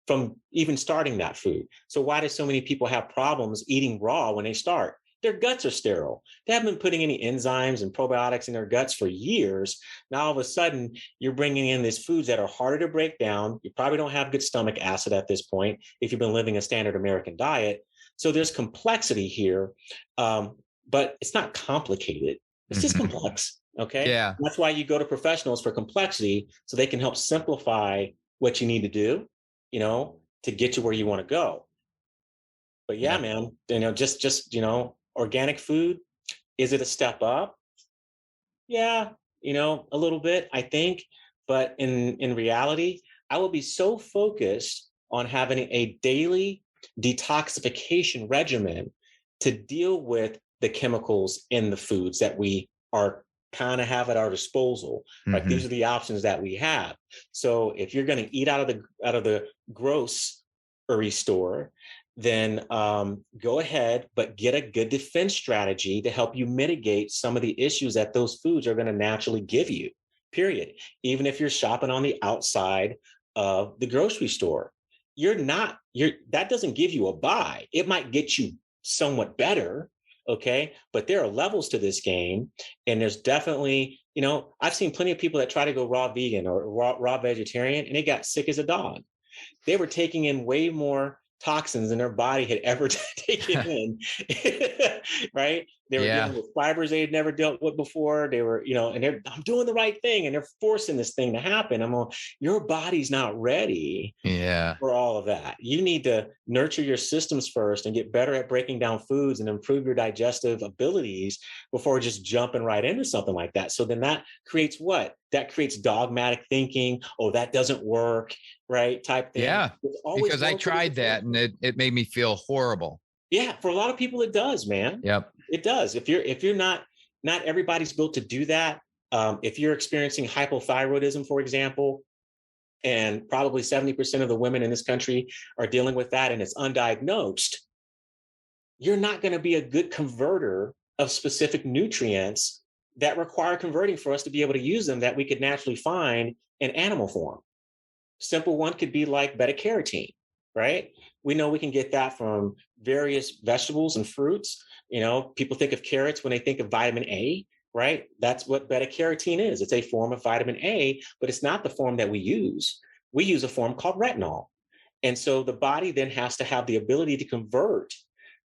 from even starting that food. So why do so many people have problems eating raw when they start? Their guts are sterile. They haven't been putting any enzymes and probiotics in their guts for years. Now, all of a sudden, you're bringing in these foods that are harder to break down. You probably don't have good stomach acid at this point if you've been living a standard American diet. So there's complexity here, but it's not complicated. It's just complex. Okay. Yeah. That's why you go to professionals for complexity, so they can help simplify what you need to do, to get you where you want to go. But yeah, man, just organic food, is it a step up? Yeah, a little bit, I think. But in reality, I will be so focused on having a daily detoxification regimen to deal with the chemicals in the foods that we are kind of have at our disposal. Like these are the options that we have. So if you're going to eat out of the grocery store, then go ahead, but get a good defense strategy to help you mitigate some of the issues that those foods are going to naturally give you, period. Even if you're shopping on the outside of the grocery store, that doesn't give you a buy. It might get you somewhat better, okay? But there are levels to this game, and there's definitely, I've seen plenty of people that try to go raw vegan or raw vegetarian, and they got sick as a dog. They were taking in way more toxins than their body had ever taken in, right? They were dealing with fibers they had never dealt with before. They were, and I'm doing the right thing, and they're forcing this thing to happen. I'm like, your body's not ready for all of that. You need to nurture your systems first and get better at breaking down foods and improve your digestive abilities before just jumping right into something like that. So then that creates what? That creates dogmatic thinking. Oh, that doesn't work, right? Type thing. Yeah, because I tried that and it made me feel horrible. Yeah, for a lot of people, it does, man. Yep, it does. If you're not everybody's built to do that. If you're experiencing hypothyroidism, for example, and probably 70% of the women in this country are dealing with that, and it's undiagnosed, you're not going to be a good converter of specific nutrients that require converting for us to be able to use them that we could naturally find in animal form. Simple one could be like beta carotene, right? We know we can get that from various vegetables and fruits. People think of carrots when they think of vitamin A, right? That's what beta carotene is. It's a form of vitamin A, but it's not the form that we use. We use a form called retinol. And so the body then has to have the ability to convert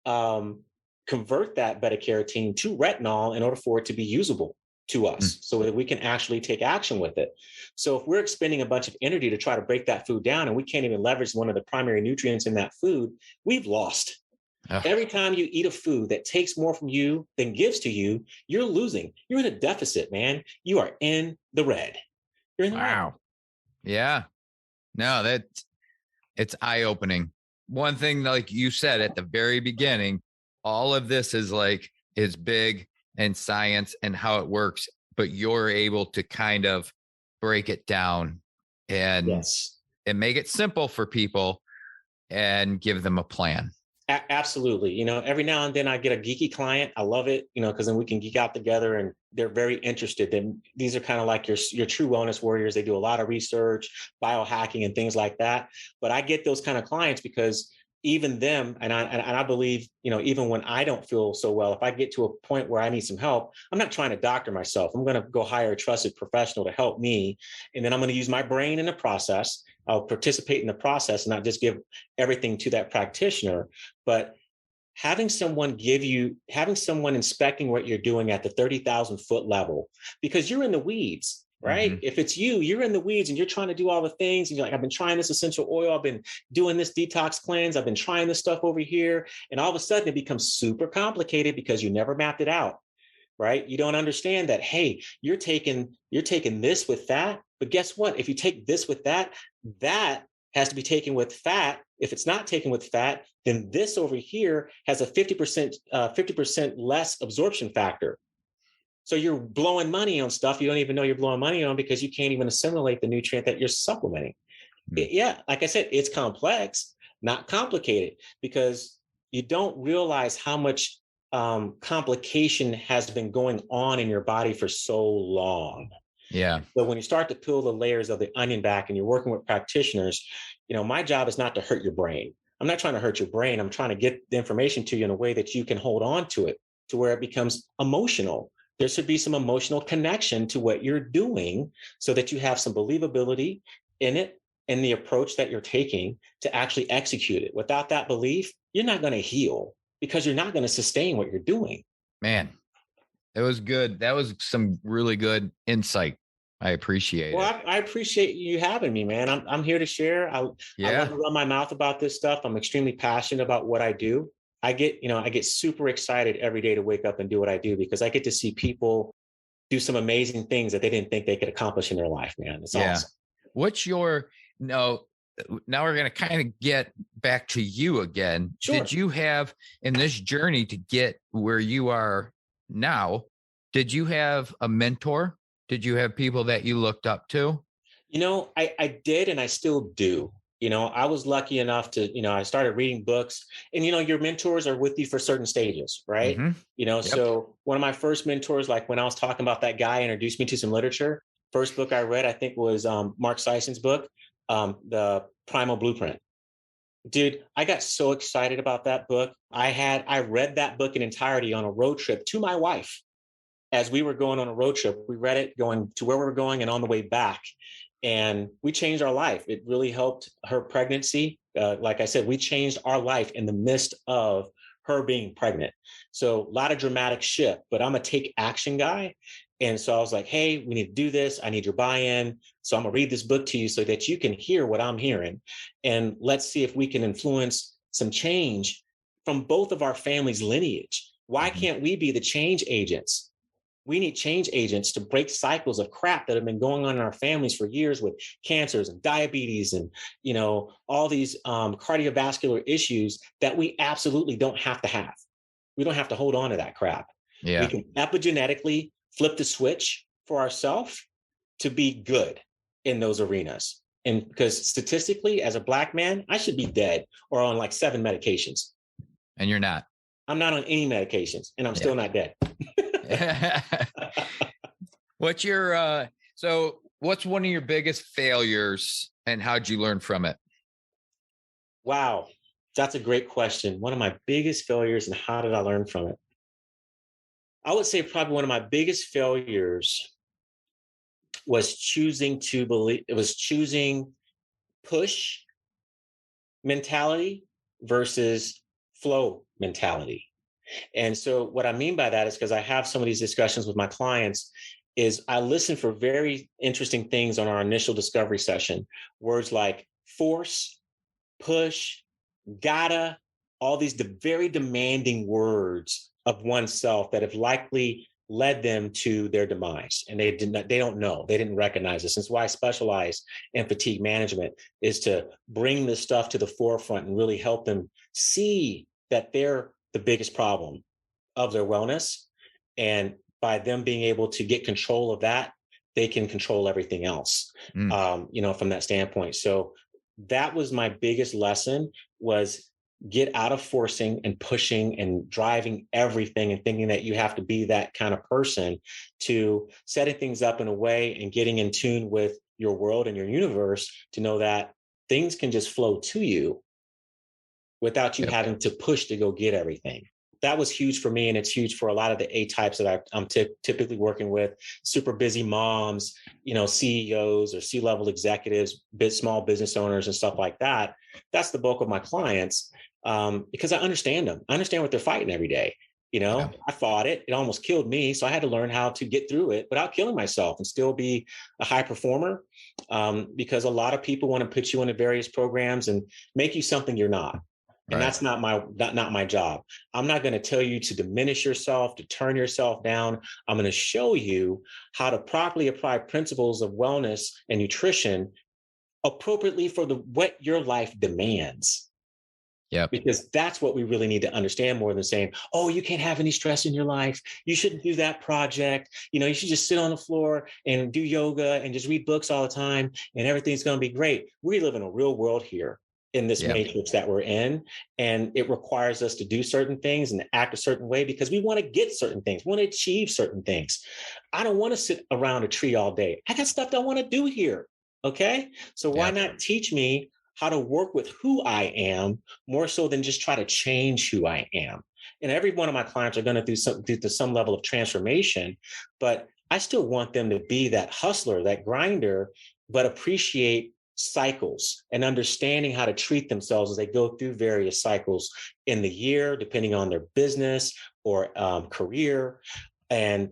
that beta carotene to retinol in order for it to be usable to us so that we can actually take action with it. So if we're expending a bunch of energy to try to break that food down and we can't even leverage one of the primary nutrients in that food, we've lost. Every time you eat a food that takes more from you than gives to you, you're losing. You're in a deficit, man. You are in the red. You're in the red. Yeah. No, it's eye-opening. One thing, like you said at the very beginning, all of this is big and science and how it works, but you're able to kind of break it down and make it simple for people and give them a plan. Absolutely. Every now and then I get a geeky client. I love it, because then we can geek out together and they're very interested. And these are kind of like your true wellness warriors. They do a lot of research, biohacking and things like that. But I get those kind of clients because even them, and I believe, even when I don't feel so well, if I get to a point where I need some help, I'm not trying to doctor myself. I'm going to go hire a trusted professional to help me. And then I'm going to use my brain in the process. I'll participate in the process and not just give everything to that practitioner, but having someone inspecting what you're doing at the 30,000 foot level, because you're in the weeds. Right. If it's you're in the weeds and you're trying to do all the things and you're like, I've been trying this essential oil. I've been doing this detox cleanse. I've been trying this stuff over here. And all of a sudden it becomes super complicated because you never mapped it out. Right. You don't understand that, hey, you're taking this with that. But guess what? If you take this with that, that has to be taken with fat. If it's not taken with fat, then this over here has a 50% less absorption factor. So you're blowing money on stuff you don't even know you're blowing money on because you can't even assimilate the nutrient that you're supplementing. Yeah, like I said, it's complex, not complicated, because you don't realize how much complication has been going on in your body for so long. Yeah. But when you start to peel the layers of the onion back and you're working with practitioners, my job is not to hurt your brain. I'm not trying to hurt your brain. I'm trying to get the information to you in a way that you can hold on to it, to where it becomes emotional. There should be some emotional connection to what you're doing so that you have some believability in it and the approach that you're taking to actually execute it. Without that belief, you're not going to heal because you're not going to sustain what you're doing. Man, that was good. That was some really good insight. I appreciate it. I appreciate you having me, man. I'm here to share. I love to run my mouth about this stuff. I'm extremely passionate about what I do. I get super excited every day to wake up and do what I do because I get to see people do some amazing things that they didn't think they could accomplish in their life, man. It's awesome. What's your, now we're going to kind of get back to you again. Sure. Did you have in this journey to get where you are now, Did you have a mentor? Did you have people that you looked up to? I did, and I still do. I was lucky enough to, I started reading books, and, your mentors are with you for certain stages, right? Mm-hmm. Yep. So one of my first mentors, like when I was talking about that guy, introduced me to some literature. First book I read, I think, was Mark Sisson's book, The Primal Blueprint. Dude, I got so excited about that book. I read that book in entirety on a road trip to my wife. As we were going on a road trip, we read it going to where we were going and on the way back. And we changed our life. It really helped her pregnancy. Like I said, we changed our life in the midst of her being pregnant. So a lot of dramatic shift, but I'm a take action guy. And so I was like, hey, we need to do this. I need your buy-in. So I'm gonna read this book to you so that you can hear what I'm hearing. And let's see if we can influence some change from both of our families' lineage. Why can't we be the change agents? We need change agents to break cycles of crap that have been going on in our families for years with cancers and diabetes and, all these cardiovascular issues that we absolutely don't have to have. We don't have to hold on to that crap. Yeah. We can epigenetically flip the switch for ourselves to be good in those arenas. And because statistically, as a Black man, I should be dead or on like 7 medications. And you're not. I'm not on any medications, and I'm still not dead. What's one of your biggest failures and how'd you learn from it? Wow, that's a great question. One of my biggest failures and how did I learn from it? I would say probably one of my biggest failures was choosing push mentality versus flow mentality. And so what I mean by that is because I have some of these discussions with my clients is I listen for very interesting things on our initial discovery session. Words like force, push, gotta, all these very demanding words of oneself that have likely led them to their demise. And they don't know, they didn't recognize this. That's why I specialize in fatigue management is to bring this stuff to the forefront and really help them see that they're the biggest problem of their wellness. And by them being able to get control of that, they can control everything else, from that standpoint. So that was my biggest lesson was get out of forcing and pushing and driving everything and thinking that you have to be that kind of person to setting things up in a way and getting in tune with your world and your universe to know that things can just flow to you without you having to push to go get everything. That was huge for me. And it's huge for a lot of the A types that I'm typically working with, super busy moms, CEOs or C-level executives, small business owners and stuff like that. That's the bulk of my clients because I understand them. I understand what they're fighting every day. I fought it. It almost killed me. So I had to learn how to get through it without killing myself and still be a high performer because a lot of people want to put you into various programs and make you something you're not. And that's not my job. I'm not going to tell you to diminish yourself, to turn yourself down. I'm going to show you how to properly apply principles of wellness and nutrition appropriately for what your life demands. Yeah. Because that's what we really need to understand more than saying, oh, you can't have any stress in your life. You shouldn't do that project. You should just sit on the floor and do yoga and just read books all the time and everything's going to be great. We live in a real world here in this matrix that we're in. And it requires us to do certain things and act a certain way because we want to get certain things, want to achieve certain things. I don't want to sit around a tree all day. I got stuff that I want to do here. Okay. So why not teach me how to work with who I am more so than just try to change who I am? And every one of my clients are going to do some level of transformation, but I still want them to be that hustler, that grinder, but appreciate cycles and understanding how to treat themselves as they go through various cycles in the year, depending on their business or career and,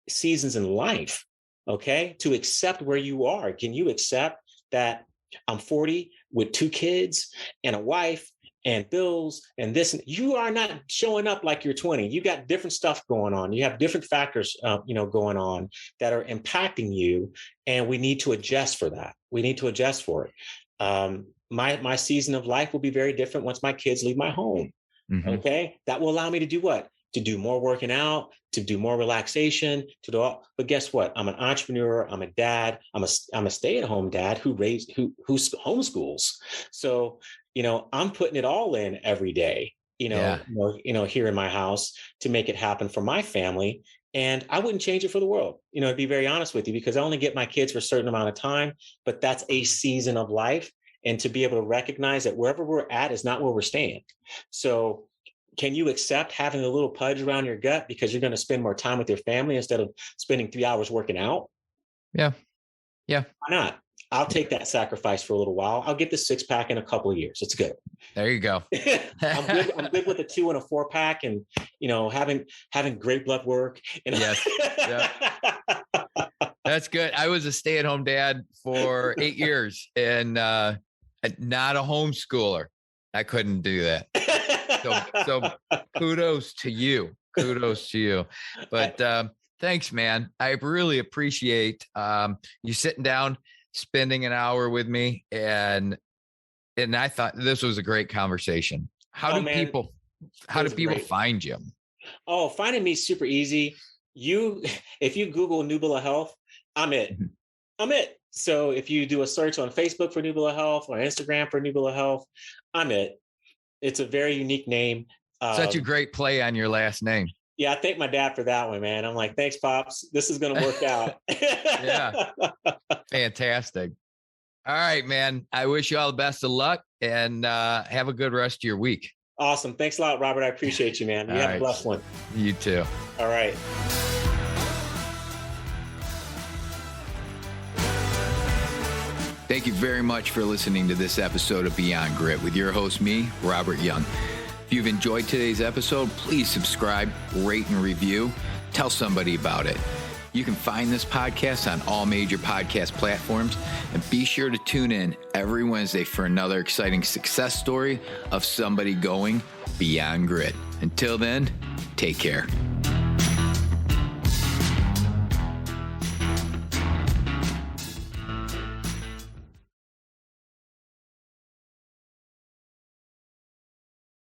seasons in life. Okay. To accept where you are. Can you accept that I'm 40 with 2 kids and a wife and bills and this? You are not showing up like you're 20. You got different stuff going on. You have different factors, going on that are impacting you. And we need to adjust for that. We need to adjust for it. My season of life will be very different once my kids leave my home. Mm-hmm. Okay. That will allow me to do what? to do more working out, to do more relaxation, to do all. But guess what? I'm an entrepreneur. I'm a dad. I'm a stay-at-home dad who homeschools. So, I'm putting it all in every day, here in my house to make it happen for my family. And I wouldn't change it for the world, to be very honest with you, because I only get my kids for a certain amount of time, but that's a season of life. And to be able to recognize that wherever we're at is not where we're staying. So can you accept having a little pudge around your gut because you're going to spend more time with your family instead of spending 3 hours working out? Yeah. Why not? I'll take that sacrifice for a little while. I'll get the 6-pack in a couple of years. It's good. There you go. I'm good with a 2 and a 4-pack, and having great blood work. Yes. Yeah. That's good. I was a stay-at-home dad for 8 years and not a homeschooler. I couldn't do that. So kudos to you. But thanks, man. I really appreciate you sitting down, spending an hour with me, and I thought this was a great conversation. How do people find you? Oh, finding me is super easy. If you Google Newbill of Health, I'm it. So if you do a search on Facebook for Newbill of Health or Instagram for Newbill of Health, I'm it. It's a very unique name. Such a great play on your last name. Yeah, I thank my dad for that one, man. I'm like, thanks, Pops. This is going to work out. Yeah. Fantastic. All right, man. I wish you all the best of luck and have a good rest of your week. Awesome. Thanks a lot, Robert. I appreciate you, man. You have a blessed one. You too. All right. Thank you very much for listening to this episode of Beyond Grit with your host, me, Robert Young. If you've enjoyed today's episode, please subscribe, rate, and review. Tell somebody about it. You can find this podcast on all major podcast platforms, and be sure to tune in every Wednesday for another exciting success story of somebody going beyond grit. Until then, take care.